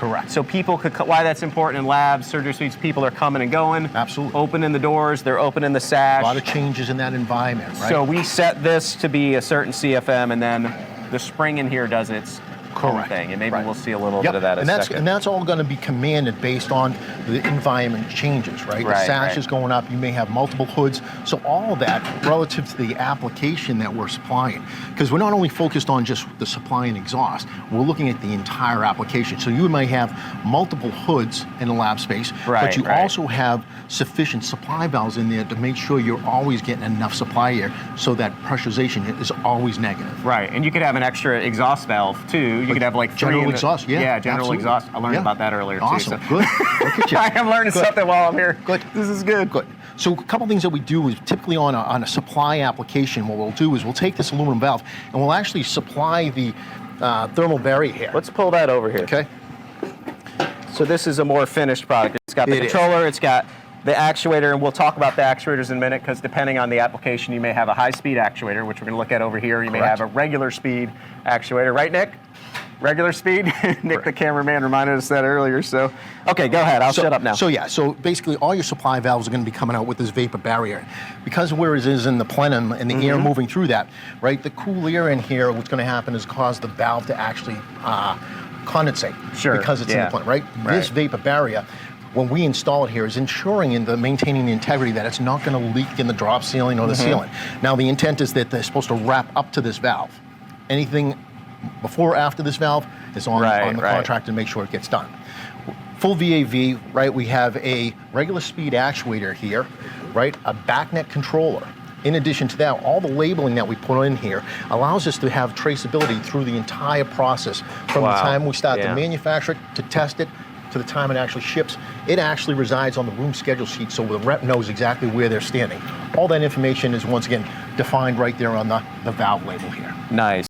Correct. So people could, why that's important in labs, surgery suites, people are coming and going. Absolutely. Opening the doors, they're opening the sash. A lot of changes in that environment, right? So we set this to be a certain CFM, and then the spring in here does its own thing, and maybe we'll see a little bit of that in a second. And that's all going to be commanded based on the environment changes, right? The sash is going up, you may have multiple hoods, so all of that relative to the application that we're supplying. Because we're not only focused on just the supply and exhaust, we're looking at the entire application. So you might have multiple hoods in the lab space, but you also have sufficient supply valves in there to make sure you're always getting enough supply air so that pressurization is always negative. Right, and you could have an extra exhaust valve too. You could have like general exhaust, general exhaust. I learned about that earlier awesome. too. Good. Look at you. I am learning something while I'm here. Good. This is good. Good. So a couple things that we do is typically on a supply application, what we'll do is we'll take this aluminum valve and we'll actually supply the thermal barrier here. Let's pull that over here. Okay. So this is a more finished product. It's got the controller, it's got the actuator, and we'll talk about the actuators in a minute because depending on the application, you may have a high-speed actuator, which we're going to look at over here. You may have a regular speed actuator. Right, Nick? Regular speed? Nick, the cameraman, reminded us that earlier. So, okay, go ahead. I'll shut up now. So basically all your supply valves are going to be coming out with this vapor barrier. Because of where it is in the plenum and the air moving through that, right, the cool air in here, what's going to happen is cause the valve to actually condensate. Sure. Because it's in the plenum, right? This vapor barrier, when we install it here, is ensuring maintaining the integrity that it's not going to leak in the drop ceiling or the ceiling. Now, the intent is that they're supposed to wrap up to this valve. Anything before or after this valve is on the contract to make sure it gets done. Full VAV, right? We have a regular speed actuator here, right? A backnet controller. In addition to that, all the labeling that we put in here allows us to have traceability through the entire process from the time we start to manufacture it, to test it, to the time it actually ships. It actually resides on the room schedule sheet so the rep knows exactly where they're standing. All that information is once again defined right there on the valve label here. Nice.